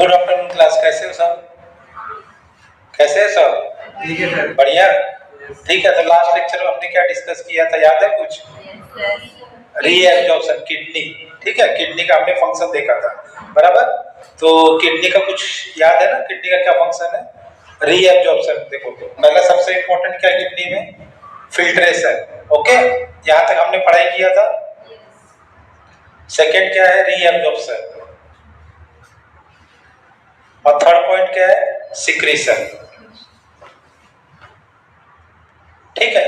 Good afternoon class, कैसे हो सब? कैसे है सब? ठीक है सर। बढ़िया, ठीक है। तो लास्ट लेक्चर में हमने क्या डिस्कस किया था, याद है कुछ? Reabsorption, kidney. ठीक है, किडनी का हमने फंक्शन देखा था, बराबर। तो किडनी का कुछ याद है ना, किडनी का क्या फंक्शन है? रीएब्जॉर्प्शन। देखो पहला सबसे इंपॉर्टेंट क्या है किडनी में? फिल्ट्रेशन। ओके, यहाँ तक हमने पढ़ाई किया था। सेकेंड क्या है? रीएब्जॉर्प्शन। और थर्ड पॉइंट क्या है? सिक्रीशन। ठीक है,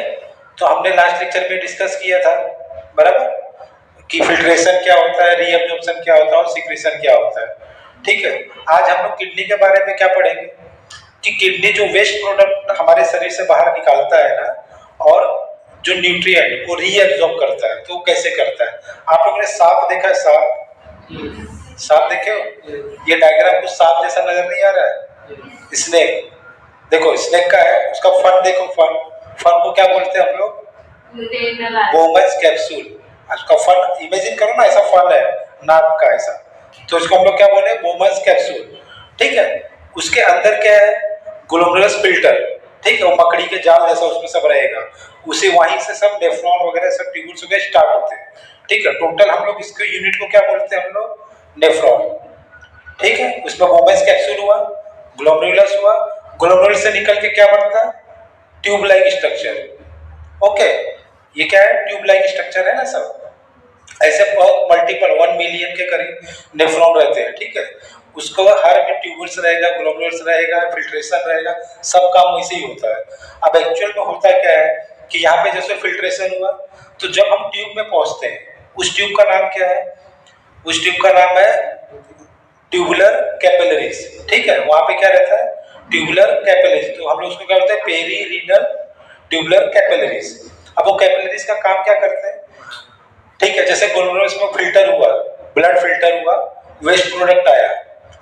तो हमने लास्ट लेक्चर में डिस्कस किया था, बराबर, कि फिल्ट्रेशन क्या होता है, रीअब्जॉर्प्शन क्या होता है और सिक्रीशन क्या होता है। ठीक है, आज हम लोग किडनी के बारे में क्या पढ़ेंगे कि किडनी जो वेस्ट प्रोडक्ट हमारे शरीर से बाहर निकालता है ना, और जो न्यूट्रिएंट को रीअब्जॉर्ब करता है, तो कैसे करता है। आप लोगों ने सांप देखा है? सांप देखे हो? ये डायग्राम कुछ सांप जैसा नजर नहीं आ रहा है? स्नेक, देखो स्नेक का है, उसका फन देखो। फन को क्या बोलते हैं हम लोग? बोमस कैप्सूल। उसका फन इमेजिन करो ना, ऐसा फन है नाक का ऐसा, तो इसको हम लोग क्या बोले? बोमस कैप्सूल। ठीक है, उसके अंदर क्या है? Glomerulus filter. ठीक है, वो मकड़ी के जाल जैसा उसमें सब रहेगा, उसे वहीं से सब नेफ्रॉन वगैरह सब ट्यूब्यूल्स वगैरह स्टार्ट होते हैं। ठीक है, टोटल हम लोग इसके यूनिट को क्या बोलते हैं हम लोग? नेफ्रॉन। ठीक है, उसमें बोमस कैप्सूल हुआ, ग्लोमेरुलस हुआ, ग्लोमेरुलस से निकल के क्या बनता है? Tube like structure. ओके, ये क्या है? ट्यूब लाइक स्ट्रक्चर है ना सब। ऐसे बहुत मल्टीपल 1 मिलियन के करीब नेफ्रॉन रहते हैं। ठीक है, उसको हर में ट्यूबल्स रहेगा, ग्लोमेरुलस रहेगा, फिल्ट्रेशन रहेगा, सब काम वैसे ही होता है। अब एक्चुअल में होता क्या है कि यहाँ पे जैसे फिल्ट्रेशन हुआ, तो जब हम ट्यूब में पहुंचते हैं, उस ट्यूब का नाम क्या है? उस ट्यूब का नाम है ट्यूबुलर कैपिलरीज। ठीक है, वहां पे क्या रहता है? Tubular capillaries. तो हम लोग उसको क्या बोलते हैं? पेरीरीनल ट्यूबुलर कैपिलरीज। अब वो कैपिलरीज का काम क्या करते हैं? ठीक है, जैसे ग्लोमेरुलस में फिल्टर हुआ, ब्लड फिल्टर हुआ, वेस्ट प्रोडक्ट आया,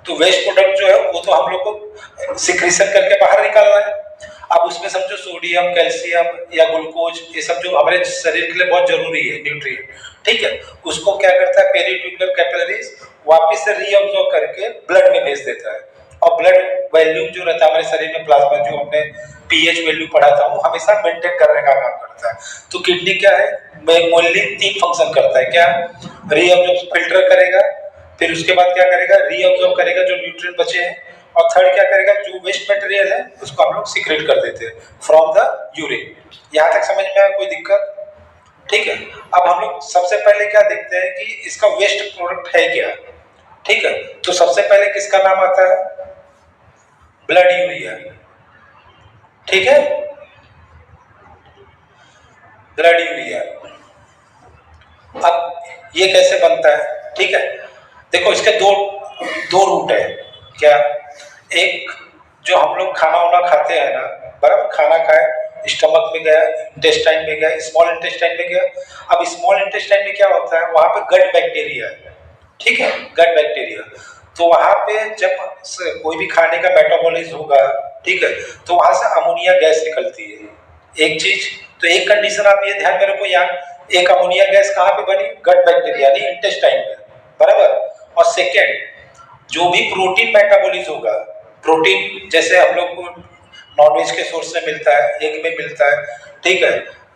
तो वेस्ट प्रोडक्ट जो है वो तो हम लोग को सिक्रीशन करके बाहर निकालना है। अब उसमें समझो सोडियम, कैल्शियम या ग्लूकोज, ये सब जो हमारे शरीर के लिए बहुत जरूरी है न्यूट्रिएंट। ठीक है, उसको क्या करता है? पेरीट्यूबुलर कैपिलरीज वापस से रीअब्सॉर्ब करके ब्लड में भेज देता है। और ब्लड वैल्यूम जो रहता है हमारे शरीर में, प्लाज्मा जो हमने पीएच वैल्यू पढ़ा था, वो हमेशा मेंटेन करने का काम करता है। तो किडनी क्या है? मेनली 3 फंक्शन करता है। क्या? रीअब्सॉर्ब, फिल्टर करेगा, फिर उसके बाद क्या करेगा? रीअब्सॉर्ब करेगा जो न्यूट्रिएंट बचे हैं, और थर्ड क्या करेगा? जो वेस्ट मटेरियल है उसको हम लोग सीक्रेट कर देते हैं फ्रॉम द यूरिन। यहां तक समझ में आया? कोई दिक्कत? ठीक है, अब हम लोग सबसे पहले क्या देखते हैं कि इसका वेस्ट प्रोडक्ट है क्या। ठीक है, तो सबसे पहले किसका नाम आता है? Blood urea. ठीक है, ब्लड यूरिया। अब ये कैसे बनता है? ठीक है, देखो इसके दो रूट है। क्या? एक, जो हम लोग खाना वाना खाते हैं ना, बराबर, खाना खाए, स्टमक में गया, इंटेस्टाइन में गया, स्मॉल इंटेस्टाइन में गया। अब स्मॉल इंटेस्टाइन में क्या होता है? वहां पे गट बैक्टीरिया है। ठीक है, गट बैक्टीरिया। तो वहां पे जब कोई भी खाने का मेटाबॉलिज्म होगा, ठीक है, तो वहां से अमोनिया गैस निकलती है। एक चीज, तो एक कंडीशन आप ये ध्यान में रखो, यहाँ एक अमोनिया गैस कहाँ पे बनी? गट बैक्टीरिया यानी इंटेस्टाइन में, बराबर। और सेकेंड, जो भी प्रोटीन मेटाबॉलिज्म होगा, प्रोटीन जैसे हम लोग को नॉनवेज के सोर्स से मिलता है, एग में मिलता है, ठीक है,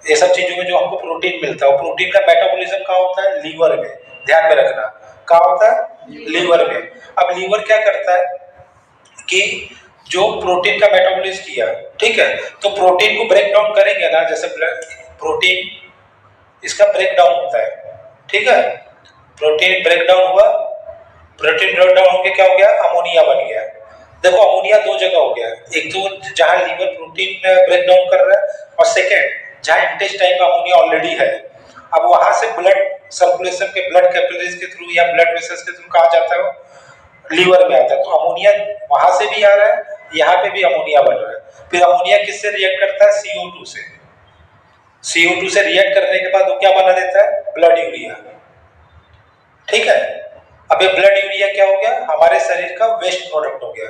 ये सब चीजों में जो हमको प्रोटीन मिलता है, वो प्रोटीन का मेटाबॉलिज्म कहाँ होता है? लीवर में। ध्यान में रखना, कहाँ होता है? लीवर में। अब लीवर क्या करता है कि जो प्रोटीन का मेटाबॉलिज्म किया, ठीक है, तो प्रोटीन को ब्रेक डाउन करेंगे ना, जैसे प्रोटीन, इसका ब्रेक डाउन होता है। ठीक है, प्रोटीन ब्रेक डाउन हुआ, प्रोटीन ब्रेक डाउन होकर क्या हो गया? अमोनिया बन गया। देखो अमोनिया दो जगह हो गया, एक तो जहां लीवर प्रोटीन ब्रेक डाउन कर रहा है, और सेकेंड जहां इंटेस्टाइन में अमोनिया ऑलरेडी है। अब वहां से ब्लड सर्कुलेशन के, ब्लड कैपिलरीज के थ्रू या ब्लड वेसल्स के थ्रू कहा जाता है? लीवर में आता है। तो अमोनिया वहां से भी आ रहा है, यहाँ पे भी अमोनिया बन रहा है। फिर अमोनिया किससे रिएक्ट करता है? CO2 से। CO2 से रिएक्ट करने के बाद वो क्या बना देता है? Blood urea. ठीक है, अब ये ब्लड यूरिया क्या हो गया? हमारे शरीर का वेस्ट प्रोडक्ट हो गया।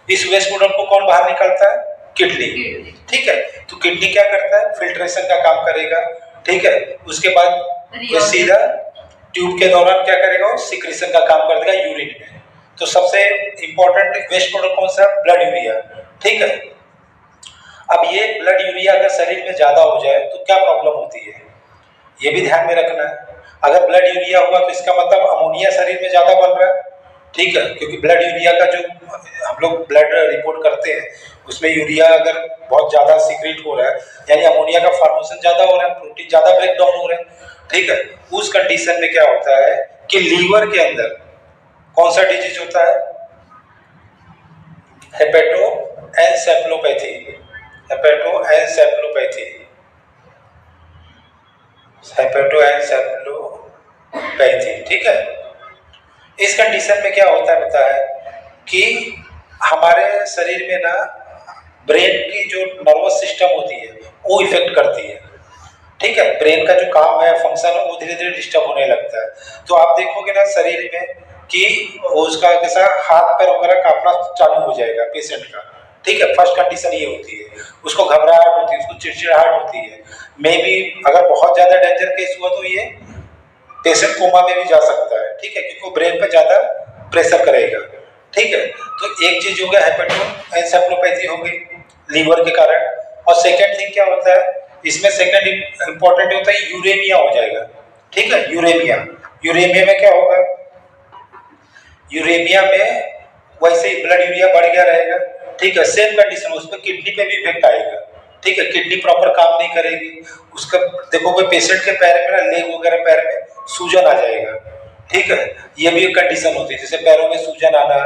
इस वेस्ट प्रोडक्ट को कौन बाहर निकालता है? किडनी। ठीक है, तो किडनी क्या करता है? फिल्ट्रेशन का काम करेगा। ठीक है, उसके बाद सीधा ट्यूब के दौरान क्या करेगा? वो सिक्रीशन का काम कर देगा यूरिन में। तो सबसे इंपॉर्टेंट वेस्ट प्रोडक्ट कौन सा? Blood urea. ठीक है, अब ये ब्लड यूरिया अगर शरीर में ज्यादा हो जाए तो क्या प्रॉब्लम होती है, ये भी ध्यान में रखना है। अगर ब्लड यूरिया हुआ तो इसका मतलब अमोनिया शरीर में ज्यादा बन रहा है। ठीक है, क्योंकि ब्लड यूरिया का जो हम लोग ब्लड रिपोर्ट करते हैं उसमें यूरिया अगर बहुत ज्यादा सीक्रेट हो रहा है यानी अमोनिया का फॉर्मेशन ज्यादा हो रहा है, प्रोटीन ज्यादा ब्रेक डाउन हो रहा है। ठीक है, उस कंडीशन में क्या होता है कि लीवर के अंदर कौन सा डिजीज होता है? हेपेटोएन्सेफेलोपैथी। हेपेटोएन्सेफेलोपैथी, हेपेटोएन्सेफेलोपैथी। ठीक है, इस कंडीशन में क्या होता है पता है कि हमारे शरीर में ना ब्रेन की जो नर्वस सिस्टम होती है वो इफेक्ट करती है। ठीक है, ब्रेन का जो काम है फंक्शन वो धीरे धीरे डिस्टर्ब होने लगता है। तो आप देखोगे ना शरीर में कि उसका कैसा हाथ पैर वगैरह कांपना चालू हो जाएगा पेशेंट का। ठीक है, फर्स्ट कंडीशन ये होती है, उसको घबराहट होती है, उसको चिड़चिड़ाहट होती है। मे बी अगर बहुत ज्यादा डेंजर केस हुआ तो ये पेशेंट कोमा में भी जा सकता है। ठीक है, क्योंकि वो ब्रेन पे ज्यादा प्रेशर करेगा। ठीक है, तो एक चीज हो गया हेपेटोएन्सेफेलोपैथी हो गई लीवर के कारण। और सेकंड थिंग क्या होता है इसमें, सेकंड इंपॉर्टेंट होता है यूरेमिया हो जाएगा। ठीक है, यूरेमिया, यूरेमिया में क्या होगा, यूरेमिया में वैसे ही ब्लड यूरिया बढ़ गया रहेगा। ठीक है, सेम कंडीशन उसमें किडनी पे भी इफेक्ट आएगा। ठीक है, किडनी प्रॉपर काम नहीं करेगी, उसका देखोगे पेशेंट के पैर में ना लेग वगैरह पैर में सूजन आ जाएगा। ठीक है, ये भी एक कंडीशन होती है जैसे पैरों में सूजन आना।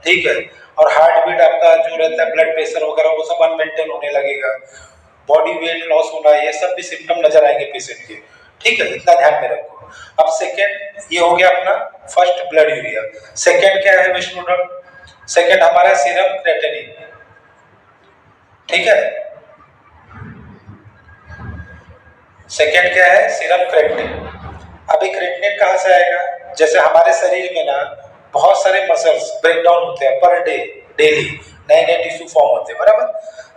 ठीक है, और हार्ट बीट आपका जो रहता है ब्लड प्रेशर वगैरह वो सब अनमेंटेन होने लगेगा, बॉडी वेट लॉस होना, ये सब भी सिम्टम नजर आएंगे पेशेंट के। ठीक है, इतना ध्यान में रखो। अब सेकेंड ये हो गया अपना फर्स्ट ब्लड यूरिया। सेकेंड क्या है वेस्ट प्रोडक्ट? सेकेंड हमारा सीरम क्रेटिनिन। ठीक है, सेकेंड क्या है? Serum creatinine. अब ये क्रेटिनिन कहां से आएगा? जैसे हमारे शरीर में ना बहुत सारे मसल्स ब्रेक डाउन होते हैं पर डे, डेली नए नए टिश्यू फॉर्म होते हैं, बराबर।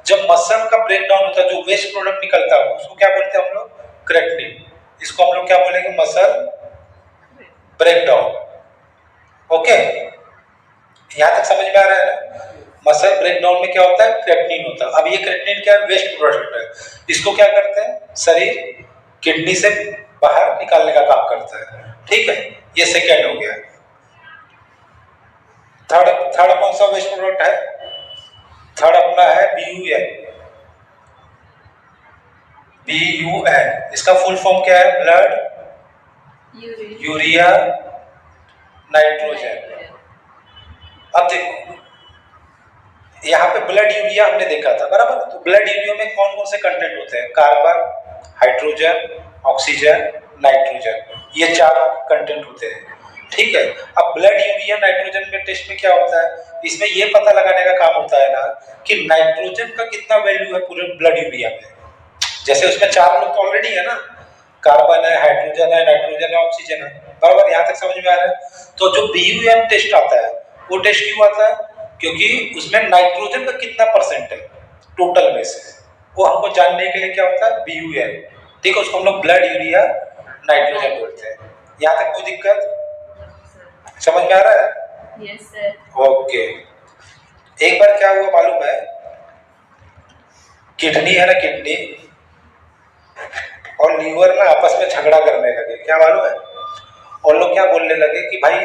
जब मसल का ब्रेक डाउन होता है जो वेस्ट प्रोडक्ट निकलता है उसको क्या बोलते हैं हम लोग? क्रेटिनिन। इसको हम लोग क्या बोलेंगे? Muscle break down. ओके, यहां तक समझ में आ रहा है ना? मसल ब्रेक डाउन में क्या होता है? क्रेटिनिन होता है। अब ये क्रेटिनिन क्या है? वेस्ट प्रोडक्ट है। इसको क्या करते हैं शरीर किडनी से बाहर निकालने का काम करता है। ठीक है, ये सेकेंड हो गया। थर्ड कौन सा वेस्ट प्रोडक्ट है? थर्ड अपना है BUN। BUN इसका फुल फॉर्म क्या है? Blood urea nitrogen. अब देखो यहाँ पे ब्लड यूरिया हमने देखा था, बराबर। तो ब्लड यूरिया में कौन कौन से कंटेंट होते हैं? कार्बन, हाइड्रोजन, ऑक्सीजन, नाइट्रोजन, ये 4 कंटेंट होते हैं। ठीक है, अब ब्लड यूरिया नाइट्रोजन में टेस्ट में क्या होता है? इसमें ये पता लगाने का काम होता है ना कि नाइट्रोजन का कितना वैल्यू है पूरे ब्लड यूरिया में। जैसे उसमें 4 लोग तो ऑलरेडी है ना, कार्बन है, हाइड्रोजन है, नाइट्रोजन है, ऑक्सीजन है, बराबर। यहाँ तक समझ में आ रहा है? तो जो BUN टेस्ट आता है वो टेस्ट क्यों आता है? क्योंकि उसमें नाइट्रोजन का कितना परसेंट है टोटल में से, वो हमको जानने के लिए क्या होता है? BUN। ठीक है, उसको हम लोग ब्लड यूरिया नाइट्रोजन बोलते हैं। यहाँ तक कोई दिक्कत समझ में आ रहा है? Yes sir. ओके, एक बार क्या हुआ मालूम है, किडनी है ना, किडनी और लीवर ना आपस में झगड़ा करने लगे। क्या मालूम है? और लोग क्या बोलने लगे कि भाई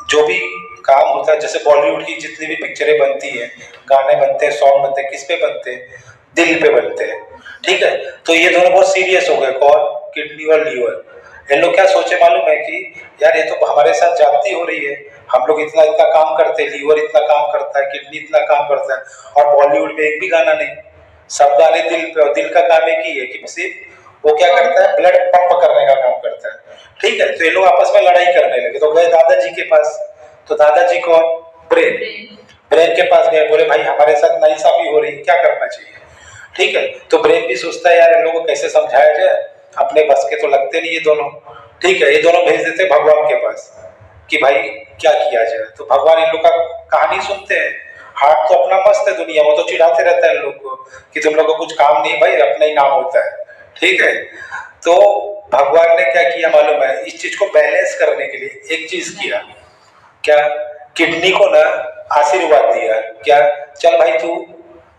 जो भी काम होता है, जैसे बॉलीवुड की जितनी भी पिक्चरें बनती है, गाने बनते हैं, सॉन्ग बनते हैं, किस पे बनते हैं? दिल पे बनते हैं। ठीक है, तो ये दोनों बहुत सीरियस हो गए, कौन? किडनी और लीवर। ये लोग क्या सोचे मालूम है कि यार ये तो हमारे साथ जाती हो रही है, हम लोग इतना इतना काम करते हैं, लीवर इतना काम करता है, किडनी इतना काम करता है, और बॉलीवुड में एक भी गाना नहीं, सब गाने दिल पे। और दिल का काम एक ही है कि सिर्फ वो क्या करता है? ब्लड पंप करने का काम करता है। ठीक है, तो ये लोग आपस में लड़ाई करने लगे। तो गए दादाजी के पास। तो दादाजी कौन? ब्रेन। ब्रेन के पास गए, बोले भाई हमारे साथ नाइंसाफी हो रही है, क्या करना चाहिए? ठीक है, तो ब्रेन भी सोचता है यार इन लोगों को कैसे समझाया जाए, अपने बस के तो लगते नहीं ये दोनों। ठीक है, ये दोनों भेज देते भगवान के पास कि भाई क्या किया जाए। तो भगवान इन लोग का कहानी सुनते हैं। हार्ट तो अपना मस्त है दुनिया, वो तो चिढ़ाते रहता है इन लोग को कि तुम लोग को कुछ काम नहीं भाई, अपना ही नाम होता है। ठीक है, तो भगवान ने क्या किया मालूम है? इस चीज को बैलेंस करने के लिए एक चीज किया। क्या? किडनी को ना आशीर्वाद दिया क्या, चल भाई तू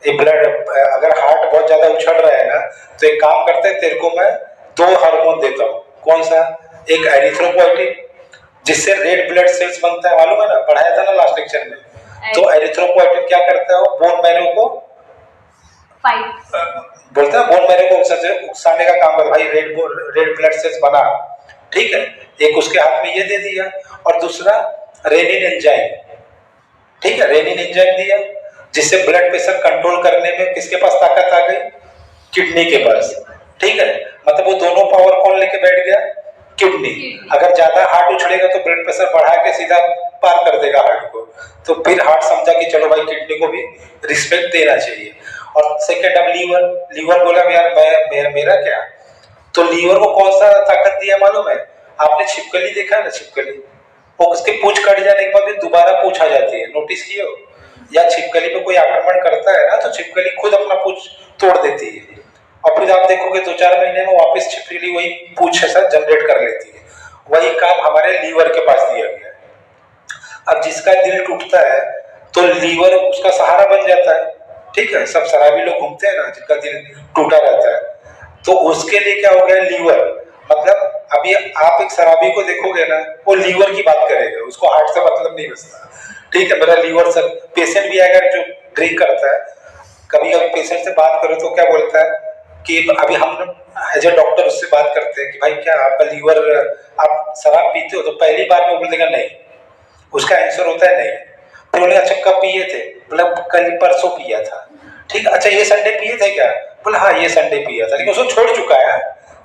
ये ब्लड, अगर हार्ट बहुत ज्यादा उछल रहा है ना तो एक काम करते हैं, तेरे को मैं 2 हार्मोन देता हूँ। कौन सा? एक एरिथ्रोपोइटिन जिससे रेड ब्लड सेल्स बनता है, मालूम है ना, पढ़ाया था ना लास्ट लेक्चर में। तो एरिथ्रोपोइटिन क्या करता है, वो बोन मैरो को बोलते हैं, बोन मैरो को उकसाने का काम करता है, भाई रेड ब्लड सेल्स बना, ठीक है। एक उसके हाथ में ये दे दिया, और दूसरा रेनिन एंजाइम, ठीक है, रेनिन एंजाइम दिया जिससे ब्लड प्रेशर कंट्रोल करने में किसके पास ताकत आ गई, किडनी के पास, ठीक है। मतलब वो दोनों पावर कौन लेके बैठ गया, किडनी। अगर ज्यादा हार्ट उछलेगा तो ब्लड प्रेशर बढ़ा के सीधा पार कर देगा हार्ट को, तो फिर हार्ट समझा कि चलो भाई किडनी को भी रिस्पेक्ट देना चाहिए। और सेकंड अब लीवर बोला यार मेरा क्या, तो लीवर को कौन सा ताकत दिया मालूम है? आपने छिपकली देखा है ना, छिपकली, वो उसकी पूंछ कट जाने के बाद भी दोबारा पूंछ आ जाती है, नोटिस किए हो? या छिपकली पे कोई आक्रमण करता है ना तो छिपकली खुद अपना पूंछ तोड़ देती है, और फिर आप देखोगे 2-4 महीने में वापस छिपकली वही पूंछ के साथ जनरेट कर लेती है। वही काम हमारे लीवर के पास दिया गया है। अब जिसका दिल टूटता है तो लीवर उसका सहारा बन जाता है, ठीक है। सब शराबी लोग घूमते हैं ना जिनका दिल टूटा रहता है, तो उसके लिए क्या हो गया, लीवर। मतलब अभी आप एक शराबी को देखोगे ना, वो लीवर की बात करेगा, उसको हार्ट से मतलब नहीं बचता, ठीक है। मेरा लीवर सर, पेशेंट भी आएगा जो ड्रिंक करता है, कभी कभी पेशेंट से बात करो तो क्या बोलता है कि अभी हम एज ए डॉक्टर उससे बात करते हैं कि भाई क्या आपका लीवर, आप शराब पीते हो? तो पहली बार में बोल देगा नहीं, उसका आंसर होता है नहीं। फिर बोले अच्छा कब पिए थे? बोला कल परसों पिया था, ठीक है। अच्छा ये संडे पिए थे क्या? बोला हाँ ये संडे पिया था, लेकिन उसको छोड़ चुका है,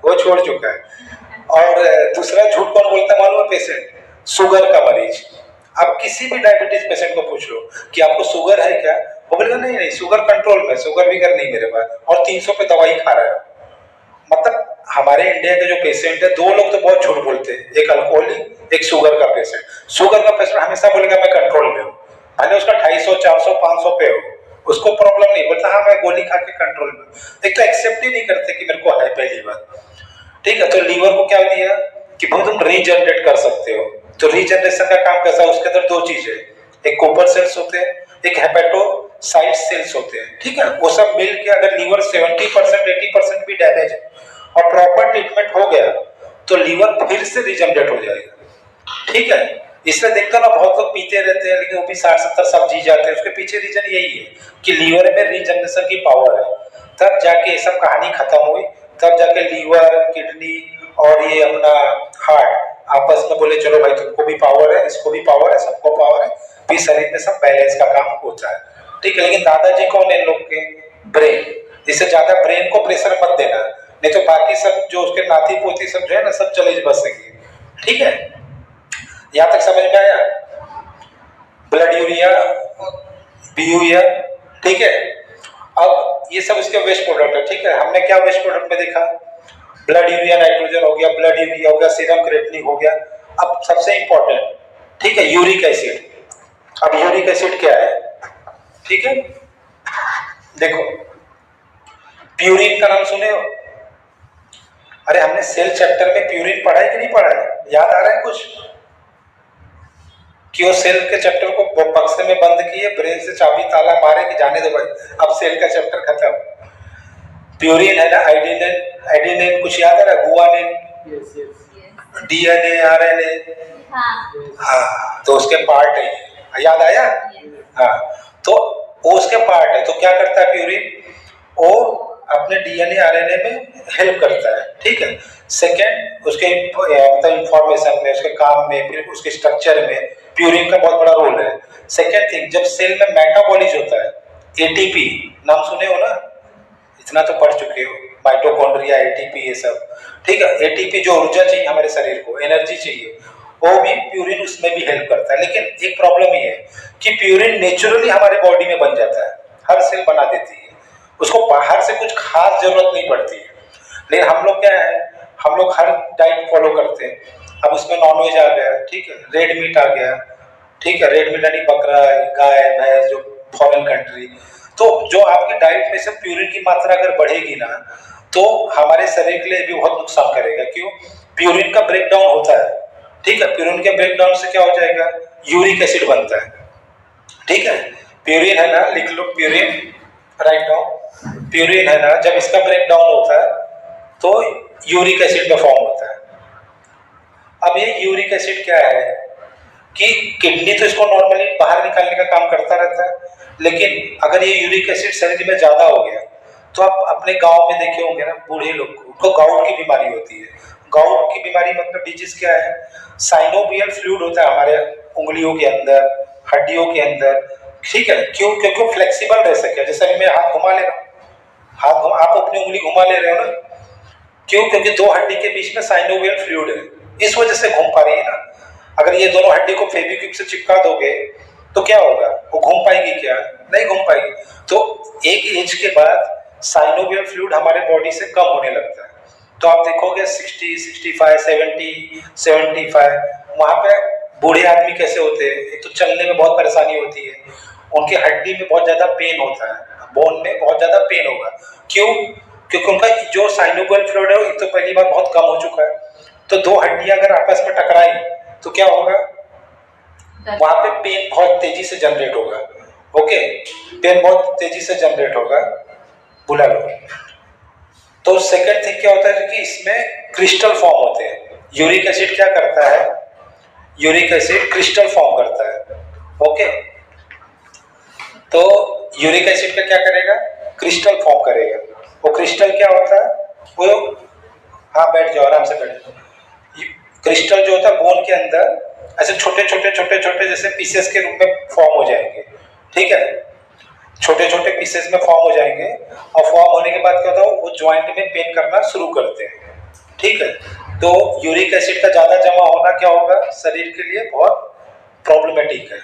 वो छोड़ चुका है। और दूसरा झूठ कौन बोलता है मालूम है? पेशेंट, शुगर का मरीज। आप किसी भी डायबिटीज पेशेंट को पूछ लो कि आपको शुगर है क्या, वो बोलेगा नहीं नहीं शुगर कंट्रोल में, शुगर विगर नहीं मेरे पास, और 300 पे दवाई खा रहा है। मतलब हमारे इंडिया के जो पेशेंट है, 2 लोग तो बहुत झूठ बोलते हैं, एक अल्कोहलिक, एक शुगर का पेशेंट। शुगर का पेशेंट हमेशा बोलेगा मैं कंट्रोल में हूँ, भले उसका 250, 400, 500 पे हो, उसको प्रॉब्लम नहीं, बोलता हाँ मैं गोली खा के कंट्रोल में। एक तो एक्सेप्ट ही नहीं करते कि मेरे को है, पहली बात, ठीक है। तो लीवर को क्या दिया कि भाई तुम रीजनरेट कर सकते हो। तो रीजनरेशन का काम कैसा है? उसके अंदर 2 चीज है, एक कोपर सेल्स होते हैं, एक हेपेटोसाइट सेल्स होते हैं, ठीक है। वो सब मिल के अगर लीवर 70% 80% भी डैमेज है और प्रॉपर ट्रीटमेंट हो गया तो लीवर फिर से रीजनरेट हो जाएगा, ठीक है। इसलिए देखते ना बहुत लोग पीते रहते हैं लेकिन वो भी 60-70 साल जी जाते हैं, उसके पीछे रीजन यही है कि लीवर में रीजनरेशन की पावर है। तब जाके ये सब कहानी खत्म हुई, तब जाके लीवर, किडनी और ये अपना हार्ट आपस में बोले चलो भाई तुमको भी पावर है, इसको भी पावर है, सबको पावर है, फिर शरीर में सब बैलेंस का काम होता है, ठीक है। लेकिन दादाजी कौन है इन लोग के? ब्रेन। इससे ज्यादा ब्रेन को प्रेशर मत देना, नहीं तो बाकी सब जो उसके नाती पोती सब जो है ना सब चले बसेंगे, ठीक है। यहां तक समझ में आया? ब्लड यूरिया, बीयूरिया, ठीक है। अब ये सब इसके वेस्ट प्रोडक्ट है, ठीक है। हमने क्या वेस्ट प्रोडक्ट में देखा? ब्लड यूरिया नाइट्रोजन हो गया, ब्लड यूरिया हो गया, सीरम क्रिएटिनिन हो गया। अब सबसे इंपॉर्टेंट, ठीक है, यूरिक एसिड। अब यूरिक एसिड क्या है, ठीक है, देखो प्यूरिन का नाम सुने हो? अरे हमने सेल चैप्टर में प्यूरिन पढ़ा है कि नहीं पढ़ा है? याद आ रहा है कुछ? कि वो सेल के चैप्टर को बक्से में बंद किए, ब्रेन से चाबी ताला मारे कि जाने दो भाई अब सेल का चैप्टर खत्म। प्यूरिन है ना, एडिनिन कुछ याद है ना, गुआनिन, डीएनए, आरएनए, हाँ तो उसके पार्ट है, याद आया? हाँ तो वो उसके पार्ट है। तो क्या करता है प्यूरिन? वो अपने डीएनए आरएनए में हेल्प करता है, ठीक है। सेकेंड उसके मतलब इंफॉर्मेशन में, उसके काम में, फिर उसके स्ट्रक्चर में प्यूरिन का बहुत बड़ा रोल है। सेकेंड थिंग, जब सेल में मेटाबॉलिज होता है, एटीपी नाम सुने हो ना, इतना तो पढ़ चुके हो, माइटोकॉन्ड्रिया, एटीपी, ये सब, ठीक है। एटीपी जो ऊर्जा चाहिए हमारे शरीर को, एनर्जी चाहिए, वो भी प्यूरिन उसमें भी हेल्प करता है। लेकिन एक प्रॉब्लम ये है कि प्यूरिन नेचुरली हमारे बॉडी में बन जाता है, हर सेल बना देती है, उसको बाहर से कुछ खास जरूरत नहीं पड़ती है। लेकिन हम लोग क्या है, हम लोग हर डाइट फॉलो करते हैं। अब उसमें नॉनवेज आ गया, ठीक है, रेड मीट आ गया, ठीक है, रेड मीट यानी बकरा, गाय, भैंस, जो फॉरेन कंट्री। तो जो आपकी डाइट में से प्यूरिन की मात्रा अगर बढ़ेगी ना तो हमारे शरीर के लिए भी बहुत नुकसान करेगा। क्यों? प्यूरिन का ब्रेकडाउन होता है, ठीक है, प्यूरिन के ब्रेकडाउन से क्या हो जाएगा, यूरिक एसिड बनता है। ठीक है, प्यूरिन है ना, लिख लो प्यूरिन, राइट डाउन, प्यूरिन है ना, जब इसका ब्रेकडाउन होता है तो यूरिक एसिड में फॉर्म होता है। अब ये यूरिक एसिड क्या है कि किडनी तो इसको नॉर्मली बाहर निकालने का काम करता रहता है, लेकिन अगर ये यूरिक एसिड शरीर में ज्यादा हो गया तो आप अपने गांव में देखे होंगे ना, बूढ़े लोग को उनको गाउट की बीमारी होती है। गाउट की बीमारी मतलब डिजीज क्या है, साइनोवियल फ्लूइड होता है हमारे उंगलियों के अंदर, हड्डियों के अंदर। ठीक है, क्यों, क्योंकि वो फ्लेक्सिबल रह सके। जैसे अभी मैं हाथ घुमा ले रहा हूँ, आप अपनी उंगली घुमा ले रहे हो ना, क्यों, क्योंकि दो हड्डी के बीच में साइनोवियल फ्लूइड है, इस वजह से घूम पा रही है ना। अगर ये दोनों हड्डी को फेविक्विक से चिपका दोगे तो क्या होगा, वो घूम पाएगी क्या, नहीं घूम पाएगी। तो एक एज के बाद साइनोवियल फ्लूइड हमारे बॉडी से कम होने लगता है। तो आप देखोगे 60, 65, 70, 75 वहां पे बूढ़े आदमी कैसे होते हैं, एक तो चलने में बहुत परेशानी होती है, उनकी हड्डी में बहुत ज्यादा पेन होता है, बोन में बहुत ज्यादा पेन होगा। क्यों, क्योंकि उनका जो साइनोवियल फ्लूइड है एक तो पहली बार बहुत कम हो चुका है। तो दो हड्डियां अगर आपस में टकराई तो क्या होगा, वहां पे पेन बहुत तेजी से जनरेट होगा। ओके, पेन बहुत तेजी से जनरेट होगा, बुला लो। तो सेकंड थिंग क्या होता है कि इसमें क्रिस्टल फॉर्म होते हैं। यूरिक एसिड क्या करता है, यूरिक एसिड क्रिस्टल फॉर्म करता है। ओके, तो यूरिक एसिड का क्या करेगा, क्रिस्टल फॉर्म करेगा। वो क्रिस्टल क्या होता है, वो, हाँ बैठ जाओ, आराम से बैठ जाओ। क्रिस्टल जो होता है बोन के अंदर ऐसे छोटे छोटे छोटे छोटे जैसे पीसेस के रूप में फॉर्म हो जाएंगे। ठीक है, छोटे छोटे पीसेस में फॉर्म हो जाएंगे, और फॉर्म होने के बाद क्या होता है, वो ज्वाइंट में पेन करना शुरू करते हैं। ठीक है, तो यूरिक एसिड का ज्यादा जमा होना क्या होगा, शरीर के लिए बहुत प्रॉब्लमेटिक है,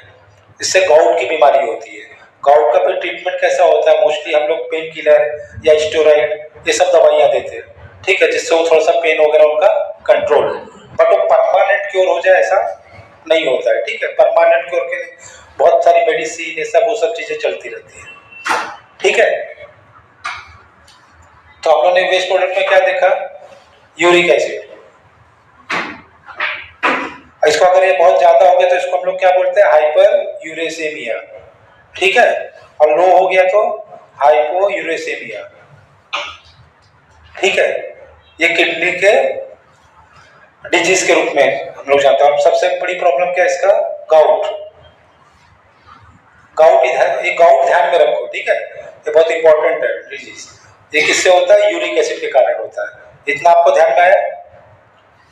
इससे गाउट की बीमारी होती है। गाउट का फिर ट्रीटमेंट कैसा होता है, मोस्टली हम लोग पेन किलर या स्टेरॉइड ये सब दवाइयां देते हैं। ठीक है, जिससे वो थोड़ा सा पेन वगैरह उनका कंट्रोल हो, बट वो परमानेंट क्योर हो जाए ऐसा नहीं होता है। ठीक है, परमानेंट क्योर के लिए बहुत सारी मेडिसिन ये सब वो सब चीजें चलती रहती है। ठीक है, तो हम लोगों ने वेस्ट प्रोडक्ट में क्या देखा, यूरिक एसिड। इसको अगर ये बहुत ज्यादा हो गया तो इसको हम लोग क्या बोलते हैं, हाइपर यूरेसेमिया। ठीक है, और लो हो गया तो हाइपो यूरेसेमिया। ठीक है, ये किडनी के डिजीज के रूप में हम लोग जानते हैं। सबसे बड़ी प्रॉब्लम क्या है इसका, गाउट। गाउट इधर, ये गाउट ध्यान में रखो। ठीक है, ये बहुत इंपॉर्टेंट है डिजीज। ये किससे होता है, यूरिक एसिड के कारण होता है। इतना आपको ध्यान में आया।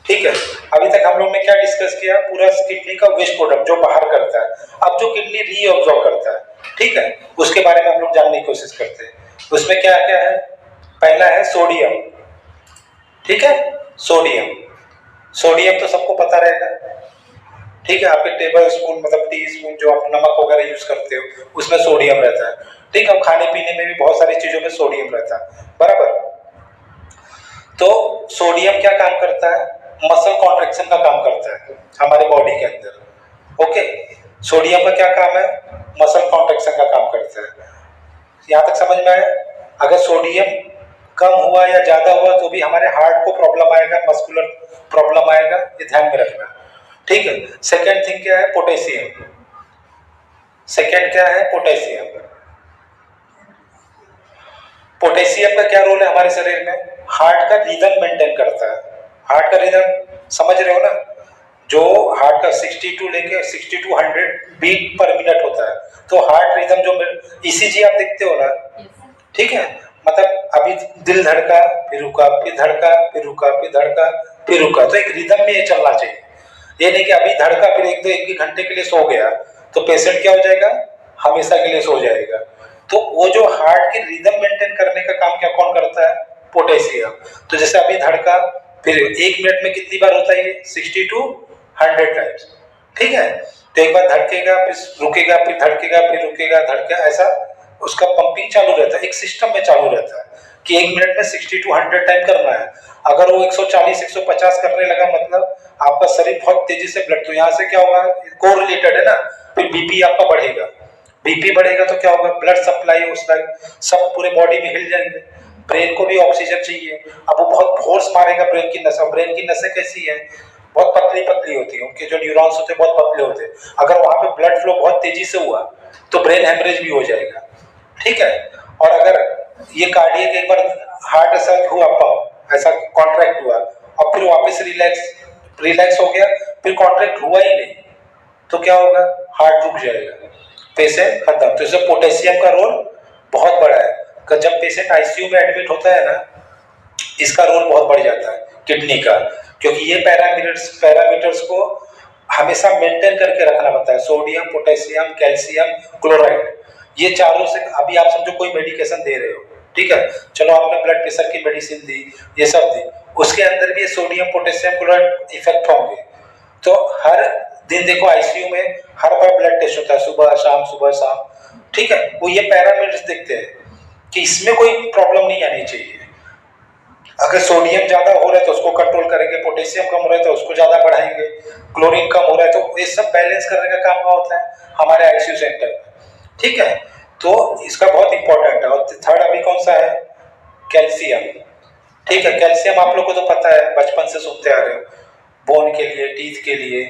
ठीक है, अभी तक हम लोग ने क्या डिस्कस किया, पूरा किडनी का वेस्ट प्रोडक्ट जो बाहर करता है। अब जो किडनी रीअब्सॉर्ब करता है, ठीक है, उसके बारे में हम लोग जानने की कोशिश करते हैं। उसमें क्या क्या है, पहला है सोडियम। ठीक है, सोडियम, सोडियम तो सबको पता रहेगा। ठीक है, आपके टेबल स्पून मतलब टी स्पून जो आप नमक वगैरह यूज करते हो उसमें सोडियम रहता है। ठीक है, खाने पीने में भी बहुत सारी चीजों में सोडियम रहता है, बराबर। तो सोडियम क्या काम करता है, मसल कॉन्ट्रैक्शन का काम करता है हमारे बॉडी के अंदर। ओके, सोडियम का क्या काम है, मसल कॉन्ट्रैक्शन का काम करता है। यहां तक समझ में आया। अगर सोडियम कम हुआ या ज्यादा हुआ तो भी हमारे हार्ट को प्रॉब्लम आएगा, मस्कुलर प्रॉब्लम आएगा, ये ध्यान में रखना। ठीक है, सेकंड थिंग क्या है, पोटेशियम। सेकंड क्या है, पोटेशियम। पोटेशियम का क्या रोल है हमारे शरीर में, हार्ट का रिदम मेंटेन करता है। हार्ट का रिदम समझ रहे हो ना, जो हार्ट का 62 लेके 60 to 100 बीट पर मिनट होता है। तो हार्ट रिदम जो ईसीजी आप देखते हो ना, ठीक है, मतलब अभी दिल धड़का फिर रुका, फिर धड़का फिर रुका, फिर धड़का फिर रुका, तो एक रिदम में ये चलना चाहिए। ये नहीं कि अभी धड़का फिर एक घंटे के लिए सो गया तो पेशेंट क्या हो जाएगा, हमेशा के लिए सो जाएगा। तो वो जो हार्ट की रिदम मेंटेन करने का काम क्या कौन करता है, पोटेशियम। तो जैसे अभी धड़का, फिर 1 मिनट में कितनी बार होता है ये, 60 to 100 टाइम्स। ठीक है, तो एक बार धड़केगा फिर रुकेगा, फिर धड़केगा फिर रुकेगा, धड़केगा, ऐसा उसका पंपिंग चालू रहता है, एक सिस्टम में चालू रहता है कि 1 मिनट में 60 to 100 टाइम करना है। अगर वो 140 150 करने लगा मतलब आपका शरीर बहुत तेजी से ब्लड, तो यहाँ से क्या होगा, कोरिलेटेड है ना, फिर बीपी आपका बढ़ेगा। बीपी बढ़ेगा तो क्या होगा, ब्लड सप्लाई उसका सब पूरे बॉडी में हिल जाएंगे। ब्रेन को भी ऑक्सीजन चाहिए, अब वो बहुत फोर्स मारेगा ब्रेन की नसों। ब्रेन की नसें कैसी है, बहुत पतली पतली होती है, उनके जो न्यूरॉन्स होते हैं बहुत पतले होते हैं। अगर वहां पे ब्लड फ्लो बहुत तेजी से हुआ तो ब्रेन हेमरेज भी हो जाएगा, ठीक है। और अगर ये कार्डियक एक बार हार्ट ऐसा हुआ, पंप ऐसा कॉन्ट्रैक्ट हुआ और फिर वापस रिलैक्स हो गया, फिर कॉन्ट्रैक्ट हुआ ही नहीं, तो क्या होगा, हार्ट रुक जाएगा, पेशेंट खत्म। तो इसमें पोटेशियम का रोल बहुत बड़ा है। जब पेशेंट आईसीयू में एडमिट होता है ना, इसका रोल बहुत बढ़ जाता है किडनी का, क्योंकि ये पैरामीटर्स को हमेशा मेंटेन करके रखना पड़ता है। सोडियम, पोटेशियम, कैल्शियम, क्लोराइड, ये चारों से, अभी आप समझो कोई मेडिकेशन दे रहे हो, ठीक है, चलो आपने ब्लड प्रेशर की मेडिसिन दी, ये सब दी, उसके अंदर भी सोडियम, पोटेशियम, क्लोराइड इफेक्ट होंगे। तो हर दिन देखो आईसीयू में हर बार ब्लड टेस्ट होता है, सुबह शाम, ठीक है। वो ये पैरामीटर्स देखते हैं कि इसमें कोई प्रॉब्लम नहीं आनी चाहिए। अगर सोडियम ज्यादा हो रहा है तो उसको कंट्रोल करेंगे, पोटेशियम कम हो रहा है तो उसको ज्यादा बढ़ाएंगे, क्लोरीन कम हो रहा है तो ये सब बैलेंस करने का काम होता है हमारे आईसीयू सेंटर में, ठीक है। तो इसका बहुत इंपॉर्टेंट है। और थर्ड अभी कौन सा है, कैल्शियम, ठीक है। कैल्शियम आप लोग को तो पता है, बचपन से सुनते आ रहे हो, बोन के लिए, टीथ के लिए,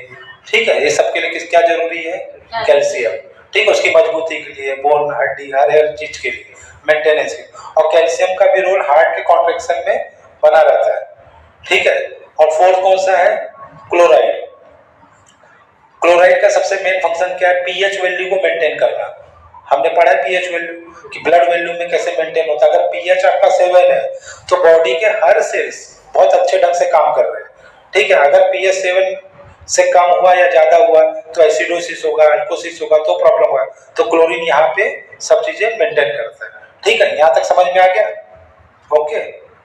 ठीक है, ये सब के लिए क्या जरूरी है, कैल्शियम, ठीक है, उसकी मजबूती के लिए, बोन, हड्डी, हर चीज के लिए, मेंटेनेंस के। और कैल्शियम का भी रोल हार्ट के कॉन्ट्रैक्शन में बना रहता है, ठीक है। और फोर्थ कौन सा है, क्लोराइड। क्लोराइड का सबसे मेन फंक्शन क्या है, पीएच वैल्यू को मेंटेन करना। हमने पढ़ा है पीएच वैल्यू कि ब्लड वैल्यू में कैसे मेंटेन होता है। अगर पीएच आपका 7 है तो बॉडी के हर सेल्स बहुत अच्छे ढंग से काम कर रहे हैं, ठीक है। अगर पीएच 7 से कम हुआ या ज्यादा हुआ तो एसिडोसिस होगा, अल्कोसिस होगा, तो प्रॉब्लम होगा। तो क्लोरीन यहाँ पे सब चीजें मेंटेन करता है, ठीक है। यहाँ तक समझ में आ गया, ओके,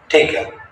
ठीक है।